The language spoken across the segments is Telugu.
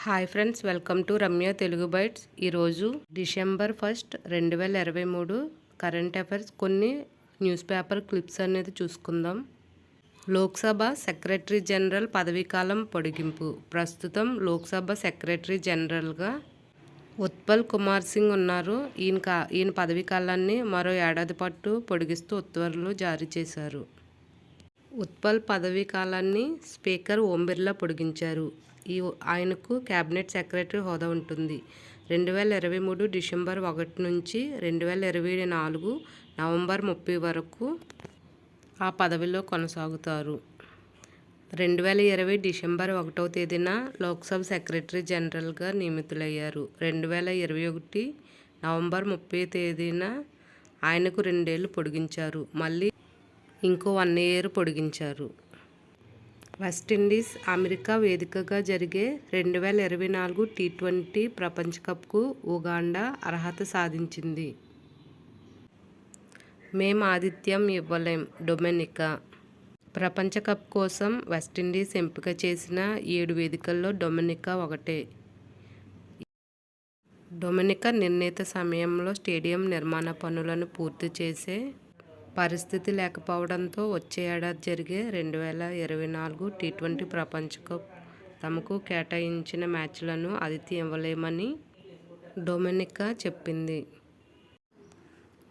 Hi friends, welcome to Ramya Telugu bytes. ఈరోజు డిసెంబర్ 1, 2023 కరెంట్ అఫైర్స్ కొన్ని న్యూస్ పేపర్ క్లిప్స్ అనేది చూసుకుందాం. లోక్సభ సెక్రటరీ జనరల్ పదవీకాలం పొడిగింపు. ప్రస్తుతం లోక్సభ సెక్రటరీ జనరల్గా ఉత్పల్ కుమార్ సింగ్ ఉన్నారు. ఈయన పదవీకాలాన్ని మరో ఏడాది పాటు పొడిగిస్తూ ఉత్తర్వులు జారీ చేశారు. ఉత్పల్ పదవీ కాలాన్ని స్పీకర్ ఓం బిర్లా పొడిగించారు. ఆయనకు క్యాబినెట్ సెక్రటరీ హోదా ఉంటుంది. 2023 డిసెంబర్ 1 నుంచి 2024 నవంబర్ 30 వరకు ఆ పదవిలో కొనసాగుతారు. 2020 డిసెంబర్ 1వ తేదీన లోక్సభ సెక్రటరీ జనరల్గా నియమితులయ్యారు. 2021 నవంబర్ 30 తేదీన ఆయనకు 2 ఏళ్లు పొడిగించారు. మళ్ళీ ఇంకో 1 ఇయర్ పొడిగించారు. వెస్టిండీస్ అమెరికా వేదికగా జరిగే 2024 టీ20 ప్రపంచ కప్కు ఉగాండా అర్హత సాధించింది. మేం ఆతిథ్యం ఇవ్వలేం డొమినికా. ప్రపంచ కప్ కోసం వెస్టిండీస్ ఎంపిక చేసిన 7 వేదికల్లో డొమినికా ఒకటే. డొమినికా నిర్ణీత సమయంలో స్టేడియం నిర్మాణ పనులను పూర్తి చేసే పరిస్థితి లేకపోవడంతో వచ్చే ఏడాది జరిగే 2024 టీ20 ప్రపంచ కప్ తమకు కేటాయించిన మ్యాచ్లను ఆతిథ్యం ఇవ్వలేమని డొమినికా చెప్పింది.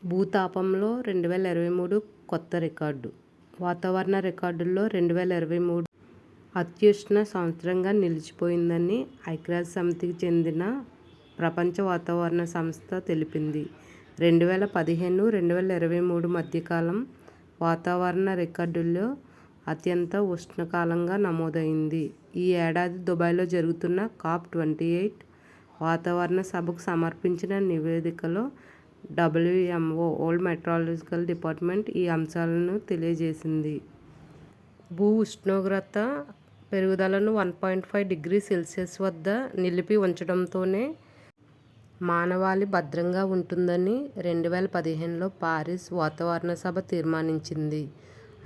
భూతాపంలో 2023 కొత్త రికార్డు. వాతావరణ రికార్డుల్లో 2023 అత్యుష్ణ సంవత్సరంగా నిలిచిపోయిందని ఐక్యరాజ్యసమితికి చెందిన ప్రపంచ వాతావరణ సంస్థ తెలిపింది. 2015-2023 మధ్యకాలం వాతావరణ రికార్డుల్లో అత్యంత ఉష్ణకాలంగా నమోదైంది. ఈ ఏడాది దుబాయ్లో జరుగుతున్న COP28 వాతావరణ సభకు సమర్పించిన నివేదికలో WMO వరల్డ్ మెట్రాలజికల్ డిపార్ట్మెంట్ ఈ అంశాలను తెలియజేసింది. భూ ఉష్ణోగ్రత పెరుగుదలను 1.5 డిగ్రీ సెల్సియస్ వద్ద నిలిపి ఉంచడంతోనే మానవాళి భద్రంగా ఉంటుందని 2015లో పారిస్ వాతావరణ సభ తీర్మానించింది.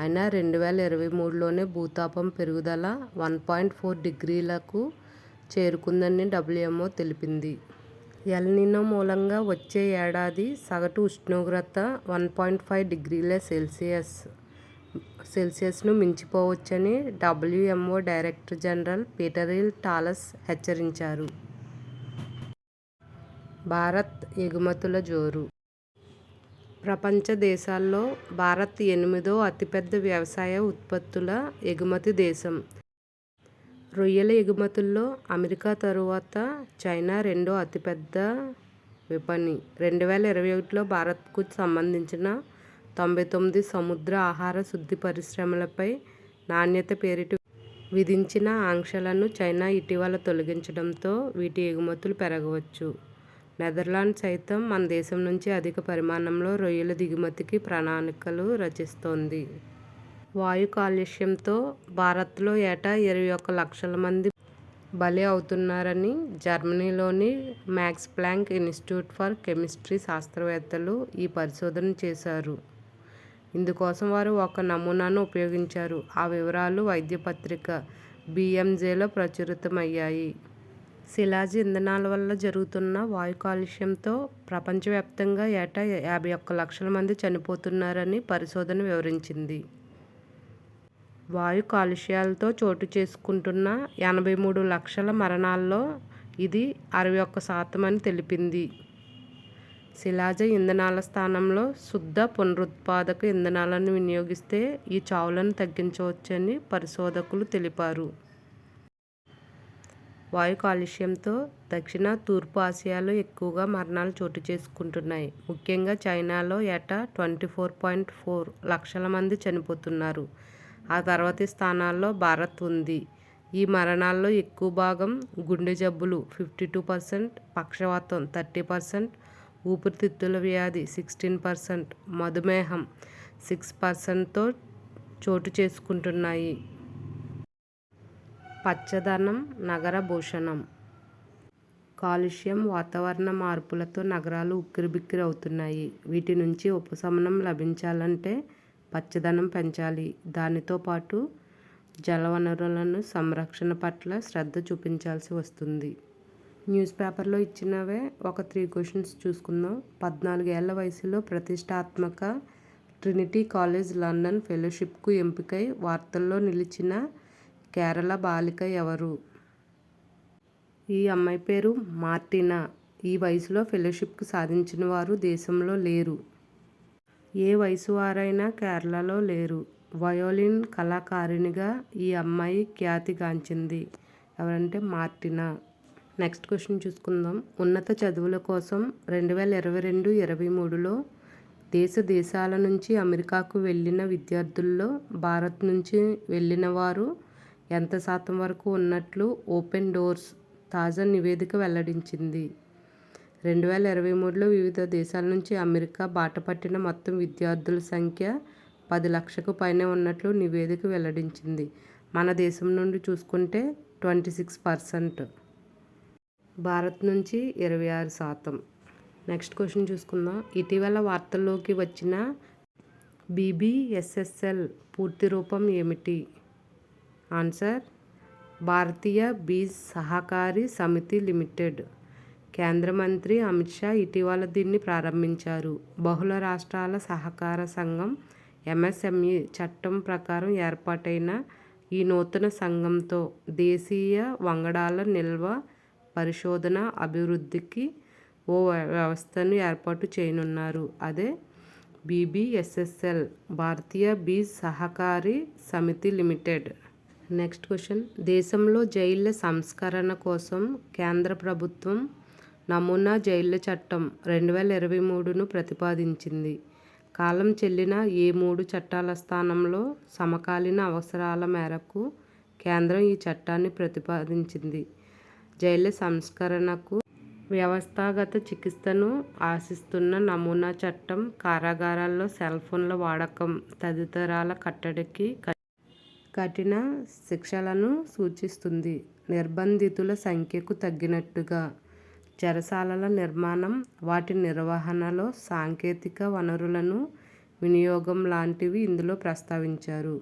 అయినా 2023లోనే భూతాపం పెరుగుదల 1.4 డిగ్రీలకు చేరుకుందని WMO తెలిపింది. ఎల్ నినో మూలంగా వచ్చే ఏడాది సగటు ఉష్ణోగ్రత 1.5 డిగ్రీల సెల్సియస్ను మించిపోవచ్చని WMO డైరెక్టర్ జనరల్ పీటర్ టాలస్ హెచ్చరించారు. భారత్ ఎగుమతుల జోరు. ప్రపంచ దేశాల్లో భారత్ 8వ అతిపెద్ద వ్యవసాయ ఉత్పత్తుల ఎగుమతి దేశం. రొయ్యల ఎగుమతుల్లో అమెరికా తరువాత చైనా 2వ అతిపెద్ద విపణి. 2021లో భారత్కు సంబంధించిన 99 సముద్ర ఆహార శుద్ధి పరిశ్రమలపై నాణ్యత పేరిట విధించిన ఆంక్షలను చైనా ఇటీవల తొలగించడంతో వీటి ఎగుమతులు పెరగవచ్చు. నెదర్లాండ్స్ సైతం మన దేశం నుంచి అధిక పరిమాణంలో రొయ్యల దిగుమతికి ప్రణాళికలు రచిస్తోంది. వాయు కాలుష్యంతో భారత్లో ఏటా 21 లక్షల మంది బలి అవుతున్నారని జర్మనీలోని Max Planck Institute for Chemistry శాస్త్రవేత్తలు ఈ పరిశోధన చేశారు. ఇందుకోసం వారు ఒక నమూనాను ఉపయోగించారు. ఆ వివరాలు వైద్య పత్రిక BMJలో ప్రచురితమయ్యాయి. శిలాజ ఇంధనాల వల్ల జరుగుతున్న వాయు కాలుష్యంతో ప్రపంచవ్యాప్తంగా ఏటా 51 లక్షల మంది చనిపోతున్నారని పరిశోధన వివరించింది. వాయు కాలుష్యాలతో చోటు చేసుకుంటున్న 83 లక్షల మరణాల్లో ఇది 61% అని తెలిపింది. శిలాజ ఇంధనాల స్థానంలో శుద్ధ పునరుత్పాదక ఇంధనాలను వినియోగిస్తే ఈ చావులను తగ్గించవచ్చని పరిశోధకులు తెలిపారు. వాయు కాలుష్యంతో దక్షిణ, తూర్పు ఆసియాలో ఎక్కువగా మరణాలు చోటు చేసుకుంటున్నాయి. ముఖ్యంగా చైనాలో ఏటా 24.4 లక్షల మంది చనిపోతున్నారు. ఆ తర్వాతి స్థానాల్లో భారత్ ఉంది. ఈ మరణాల్లో ఎక్కువ భాగం గుండె జబ్బులు 52%, పక్షవాతం 30%, ఊపిరితిత్తుల వ్యాధి 16%, మధుమేహం 6%తో చోటు చేసుకుంటున్నాయి. పచ్చదనం నగర భూషణం. కాలుష్యం, వాతావరణ మార్పులతో నగరాలు ఉక్కిరిబిక్కిరి అవుతున్నాయి. వీటి నుంచి ఉపశమనం లభించాలంటే పచ్చదనం పెంచాలి. దానితో పాటు జలవనరులను సంరక్షణ పట్ల శ్రద్ధ చూపించాల్సి వస్తుంది. న్యూస్ పేపర్లో ఇచ్చినవే ఒక 3 క్వశ్చన్స్ చూసుకుందాం. 14 ఏళ్ల వయసులో ప్రతిష్టాత్మక ట్రినిటీ కాలేజ్ లండన్ ఫెలోషిప్కు ఎంపికై వార్తల్లో నిలిచిన కేరళ బాలిక ఎవరు? ఈ అమ్మాయి పేరు మార్టినా. ఈ వయసులో ఫెలోషిప్ సాధించిన వారు దేశంలో లేరు. ఏ వయసు వారైనా కేరళలో లేరు. వయోలిన్ కళాకారిణిగా ఈ అమ్మాయి ఖ్యాతిగాంచింది. ఎవరంటే మార్టినా. నెక్స్ట్ క్వశ్చన్ చూసుకుందాం. ఉన్నత చదువుల కోసం 2022-23లో దేశాల నుంచి అమెరికాకు వెళ్ళిన విద్యార్థుల్లో భారత్ నుంచి వెళ్ళిన వారు ఎంత శాతం వరకు ఉన్నట్లు ఓపెన్ డోర్స్ తాజా నివేదిక వెల్లడించింది. 2023లో వివిధ దేశాల నుంచి అమెరికా బాటపట్టిన మొత్తం విద్యార్థుల సంఖ్య 10 లక్షలకు పైనే ఉన్నట్లు నివేదిక వెల్లడించింది. మన దేశం నుండి చూసుకుంటే 26%. భారత్ నుంచి 26%. నెక్స్ట్ క్వశ్చన్ చూసుకుందాం. ఇటీవల వార్తల్లోకి వచ్చిన BBSSL పూర్తి రూపం ఏమిటి? ఆన్సర్ భారతీయ బీజ్ సహకారి సమితి లిమిటెడ్. కేంద్ర మంత్రి అమిత్ షా ఇటీవల దీన్ని ప్రారంభించారు. బహుళ రాష్ట్రాల సహకార సంఘం MSME చట్టం ప్రకారం ఏర్పాటైన ఈ నూతన సంఘంతో దేశీయ వంగడాల నిల్వ పరిశోధన అభివృద్ధికి ఓ వ్యవస్థను ఏర్పాటు చేయనున్నారు. అదే BBSSL భారతీయ బీజ్ సహకారి సమితి లిమిటెడ్. Next question. దేశంలో జైళ్ల సంస్కరణ కోసం కేంద్ర ప్రభుత్వం నమూనా జైళ్ల చట్టం 2023ను ప్రతిపాదించింది. కాలం చెల్లిన ఏ 3 చట్టాల స్థానంలో సమకాలీన అవసరాల మేరకు కేంద్రం ఈ చట్టాన్ని ప్రతిపాదించింది. జైళ్ల సంస్కరణకు వ్యవస్థాగత చికిత్సను ఆశిస్తున్న నమూనా చట్టం కారాగారాల్లో సెల్ఫోన్ల వాడకం తదితరాల కట్టడికి కఠిన శిక్షలను సూచిస్తుంది. నిర్బంధితుల సంఖ్యకు తగినట్టుగా చెరసాలల నిర్మాణం, వాటి నిర్వహణలో సాంకేతిక వనరులను వినియోగం లాంటివి ఇందులో ప్రస్తావించారు.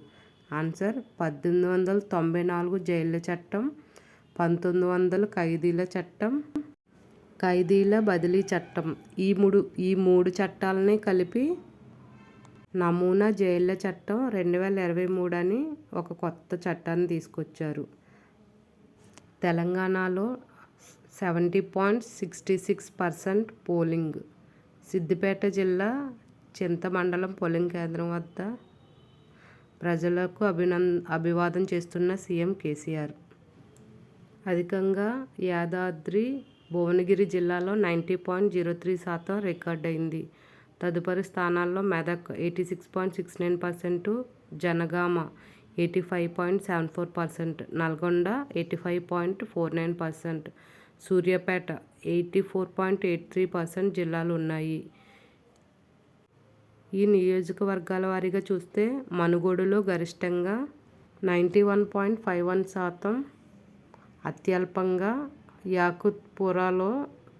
ఆన్సర్ 1894 జైళ్ల చట్టం, 1900 ఖైదీల చట్టం, ఖైదీల బదిలీ చట్టం. ఈ మూడు చట్టాలని కలిపి నమూనా జైళ్ల చట్టం 2023 అని ఒక కొత్త చట్టాన్ని తీసుకొచ్చారు. తెలంగాణలో 70.66% పోలింగ్. సిద్దిపేట జిల్లా చింతమండలం పోలింగ్ కేంద్రం వద్ద ప్రజలకు అభివాదం చేస్తున్న సీఎం కేసీఆర్. అధికంగా యాదాద్రి భువనగిరి జిల్లాలో 90.03% రికార్డయింది. తదుపరి స్థానాల్లో మెదక్ 86.69%, జనగామ 85.74%, నల్గొండ 85.49%, సూర్యాపేట 84.83% జిల్లాలు ఉన్నాయి. ఈ నియోజకవర్గాల వారీగా చూస్తే మనుగోడులో గరిష్టంగా 91.51%, అత్యల్పంగా యాకుత్పురాలో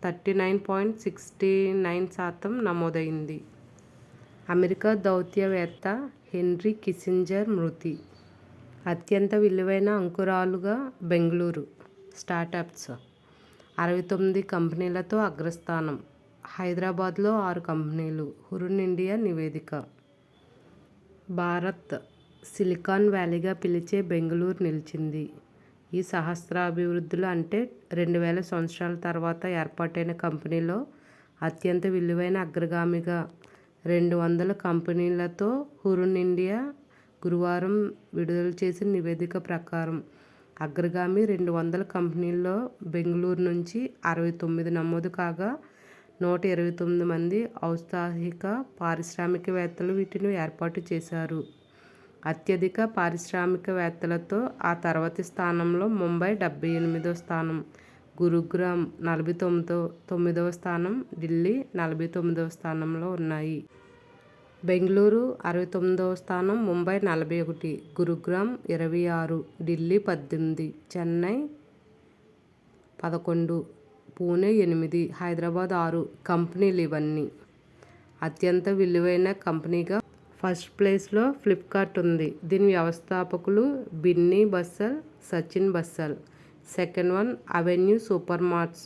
39.69% నమోదైంది. అమెరికా దౌత్యవేత్త హెన్రీ కిస్సింజర్ మృతి. అత్యంత విలువైన అంకురాలుగా బెంగళూరు. స్టార్టప్స్ 69 కంపెనీలతో అగ్రస్థానం. హైదరాబాద్లో 6 కంపెనీలు. హురున్ ఇండియా నివేదిక. భారత్ సిలికాన్ వ్యాలీగా పిలిచే బెంగళూరు నిలిచింది. ఈ సహస్రాభివృద్ధులు అంటే 2000 సంవత్సరాల తర్వాత ఏర్పాటైన కంపెనీలో అత్యంత విలువైన అగ్రగామిగా 200 కంపెనీలతో హురున్ ఇండియా గురువారం విడుదల చేసిన నివేదిక ప్రకారం అగ్రగామి 200 కంపెనీల్లో బెంగళూరు నుంచి 69 నమోదు కాగా 129 మంది ఔత్సాహిక పారిశ్రామికవేత్తలు వీటిని ఏర్పాటు చేశారు. అత్యధిక పారిశ్రామికవేత్తలతో ఆ తర్వాతి స్థానంలో ముంబై 78వ స్థానం, గురుగ్రామ్ 49వ స్థానం, ఢిల్లీ 49వ స్థానంలో ఉన్నాయి. బెంగళూరు 69వ స్థానం, ముంబై 41, గురుగ్రామ్ 26, ఢిల్లీ 18, చెన్నై 11, పూణే 8, హైదరాబాద్ 6 కంపెనీలు. ఇవన్నీ అత్యంత విలువైన కంపెనీగా ఫస్ట్ ప్లేస్లో ఫ్లిప్కార్ట్ ఉంది. దీని వ్యవస్థాపకులు Binny Bansal, Sachin Bansal. Second one Avenue Supermarts.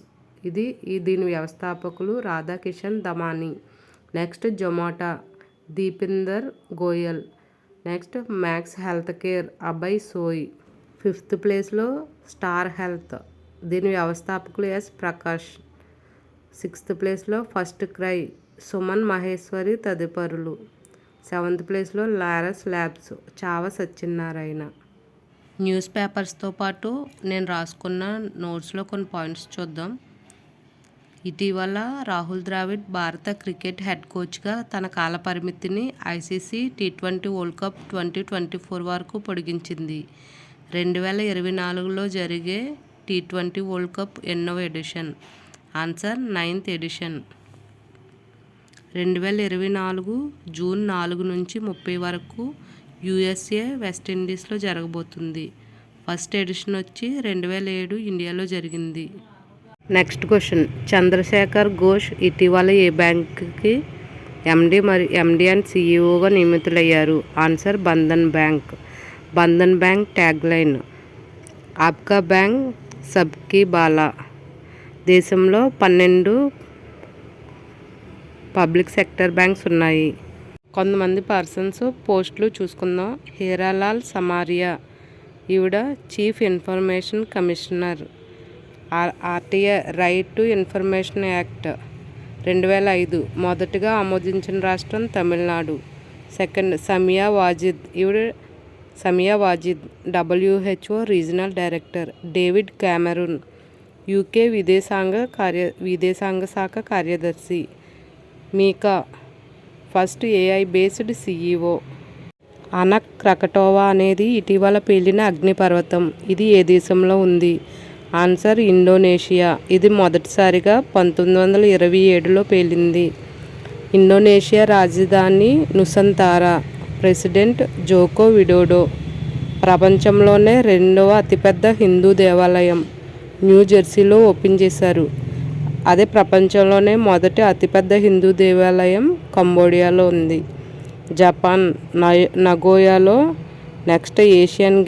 దీని వ్యవస్థాపకులు Radhakishan Damani. Next Zomato Deepinder Goyal. Next Max health care Abhay Soi. Fifth ప్లేస్లో స్టార్ హెల్త్. దీని వ్యవస్థాపకులు ఎస్ ప్రకాష్. సిక్స్త్ ప్లేస్లో ఫస్ట్ క్రై సుమన్ మహేశ్వరి తదితరులు. సెవెంత్ ప్లేస్లో Laurus Labs Chava Satyanarayana. News పేపర్స్తో పాటు నేను రాసుకున్న నోట్స్లో కొన్ని పాయింట్స్ చూద్దాం. ఇటీవల రాహుల్ ద్రావిడ్ భారత క్రికెట్ హెడ్ కోచ్గా తన కాల పరిమితిని ఐసీసీ టీ20 వరల్డ్ కప్ 2024 వరకు పొడిగించింది. 2024లో జరిగే టీ20 వరల్డ్ కప్ ఎన్నవ edition? Answer 9th edition. 2024 June 4 నుంచి 30 వరకు యూఎస్ఏ వెస్టిండీస్లో జరగబోతుంది. ఫస్ట్ ఎడిషన్ వచ్చి 2007 ఇండియాలో జరిగింది. నెక్స్ట్ క్వశ్చన్, చంద్రశేఖర్ ఘోష్ ఇటీవల ఏ బ్యాంక్కి ఎండి అండ్ సిఇఓగా నియమితులయ్యారు? Answer Bandhan bank. Bandhan bank tagline ఆప్కా బ్యాంక్ సబ్కీ బాలా. దేశంలో 12 పబ్లిక్ సెక్టర్ బ్యాంక్స్ ఉన్నాయి. కొంతమంది పర్సన్స్ పోస్టులు చూసుకుందాం. హీరాలాల్ సమారియా, ఈవిడ chief information commissioner. RTI right to information act 2005 మొదటగా ఆమోదించిన రాష్ట్రం తమిళనాడు. సెకండ్ సమీయా వాజిద్, ఈవిడ WHO regional director. David Cameron, UK విదేశాంగ శాఖ కార్యదర్శి. మీకా ఫస్ట్ ఏఐ బేస్డ్ సిఇఓ. అనక్ క్రకటోవా అనేది ఇటీవల పేలిన అగ్నిపర్వతం. ఇది ఏ దేశంలో ఉంది? Answer Indonesia. ఇది మొదటిసారిగా 1927లో పేలింది. ఇండోనేషియా రాజధాని నుసంతారా. President Djoko Widodo. ప్రపంచంలోనే 2వ అతిపెద్ద హిందూ దేవాలయం న్యూజెర్సీలో ఓపెన్ చేశారు. అదే ప్రపంచంలోనే మొదటి అతిపెద్ద హిందూ దేవాలయం కంబోడియాలో ఉంది. జపాన్ నగోయాలో నెక్స్ట్ ఏషియన్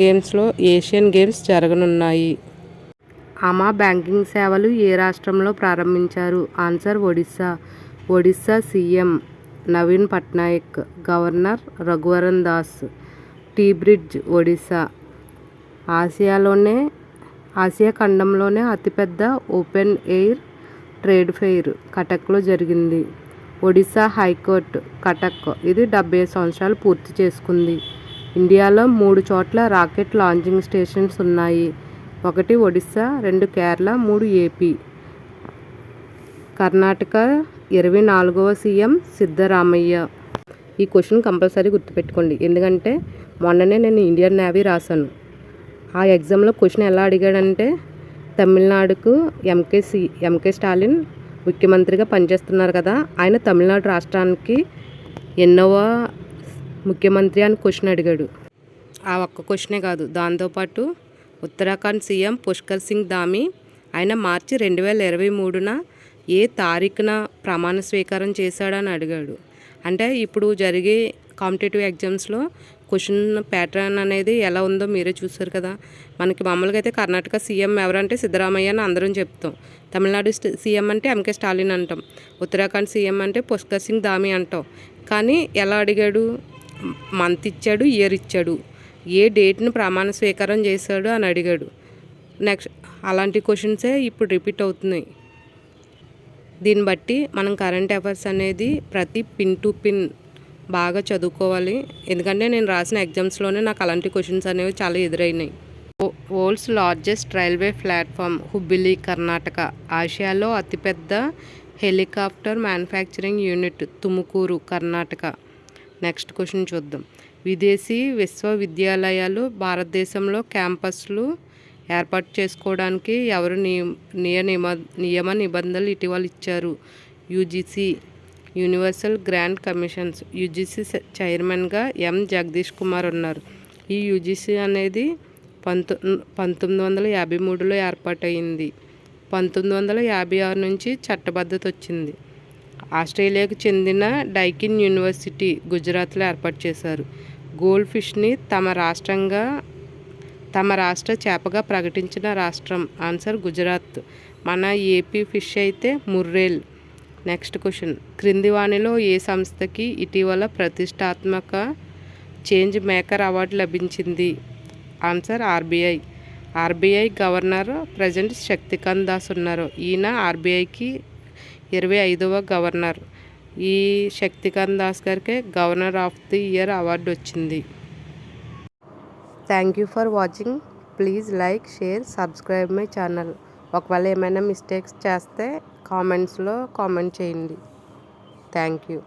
గేమ్స్ జరగనున్నాయి. అమా బ్యాంకింగ్ సేవలు ఏ రాష్ట్రంలో ప్రారంభించారు? Answer Odisha. Odisha CM Naveen Patnaik, governor Raghubar Das. T bridge Odisha. ఆసియా ఖండంలోనే అతిపెద్ద ఓపెన్ ఎయిర్ ట్రేడ్ ఫెయిర్ కటక్లో జరిగింది. ఒడిశా హైకోర్టు కటక్ ఇది 70 సంవత్సరాలు పూర్తి చేసుకుంది. ఇండియాలో 3 చోట్ల రాకెట్ లాంచింగ్ స్టేషన్స్ ఉన్నాయి. 1 ఒడిశా, 2 కేరళ, 3 ఏపీ. కర్ణాటక 24వ సీఎం సిద్ధరామయ్య. ఈ క్వశ్చన్ కంపల్సరీ గుర్తుపెట్టుకోండి, ఎందుకంటే మొన్ననే నేను ఇండియన్ నేవీ రాశాను. ఆ ఎగ్జామ్లో క్వశ్చన్ ఎలా అడిగాడంటే, తమిళనాడుకు ఎంకే స్టాలిన్ ముఖ్యమంత్రిగా పనిచేస్తున్నారు కదా, ఆయన తమిళనాడు రాష్ట్రానికి ఎన్నవ ముఖ్యమంత్రి అని క్వశ్చన్ అడిగాడు. ఆ ఒక్క క్వశ్చనే కాదు, దాంతోపాటు ఉత్తరాఖండ్ సీఎం పుష్కర్ సింగ్ ధామీ ఆయన మార్చి 2023న ఏ తారీఖున ప్రమాణ స్వీకారం చేశాడని అడిగాడు. అంటే ఇప్పుడు జరిగే కాంపిటేటివ్ ఎగ్జామ్స్లో క్వశ్చన్ ప్యాటర్న్ అనేది ఎలా ఉందో మీరే చూస్తారు కదా. మనకి మామూలుగా అయితే కర్ణాటక సీఎం ఎవరంటే సిద్ధరామయ్య అని అందరం చెప్తాం. తమిళనాడు సీఎం అంటే ఎంకే స్టాలిన్ అంటాం. ఉత్తరాఖండ్ సీఎం అంటే పుష్కర్ సింగ్ ధామీ అంటాం. కానీ ఎలా అడిగాడు? మంత్ ఇచ్చాడు, ఇయర్ ఇచ్చాడు, ఏ డేట్ని ప్రమాణ స్వీకారం చేశాడు అని అడిగాడు. నెక్స్ట్ అలాంటి క్వశ్చన్సే ఇప్పుడు రిపీట్ అవుతున్నాయి. దీన్ని బట్టి మనం కరెంట్ అఫైర్స్ అనేది ప్రతి పిన్ టు పిన్ బాగా చదువుకోవాలి. ఎందుకంటే నేను రాసిన ఎగ్జామ్స్లోనే నాకు అలాంటి క్వశ్చన్స్ అనేవి చాలా ఎదురైనాయి. World's largest railway platform Hubli Karnataka. ఆసియాలో అతిపెద్ద helicopter manufacturing unit Tumakuru Karnataka. Next question చూద్దాం. విదేశీ విశ్వవిద్యాలయాలు భారతదేశంలో క్యాంపస్లు ఏర్పాటు చేసుకోవడానికి ఎవరు నియమ నిబంధనలు ఇటీవల ఇచ్చారు? UGC universal grant commissions. UGC చైర్మన్గా ఎం జగదీష్ కుమార్ ఉన్నారు. ఈ యూజీసీ అనేది 1953లో ఏర్పాటయింది. 1956 నుంచి చట్టబద్ధత వచ్చింది. ఆస్ట్రేలియాకు చెందిన డైకిన్ యూనివర్సిటీ గుజరాత్లో ఏర్పాటు చేశారు. గోల్డ్ ఫిష్ని తమ రాష్ట్ర చేపగా ప్రకటించిన రాష్ట్రం. ఆన్సర్ గుజరాత్. మన ఏపీ ఫిష్ అయితే ముర్రేల్. Next question. క్రింది వానిలో ఏ సంస్థకి ఇటీవల ప్రతిష్టాత్మక చేంజ్ మేకర్ అవార్డు లభించింది? Answer RBI. RBI governor present Shaktikanta Das ఉన్నారు. ఈయన ఆర్బీఐకి 25వ గవర్నర్. ఈ శక్తికాంత్ దాస్ గారికి governor of the year award వచ్చింది. Thank you for watching. Please like, share, subscribe my channel. ఒకవేళ ఏమైనా మిస్టేక్స్ చేస్తే కామెంట్స్లో కామెంట్ చేయండి. Thank you.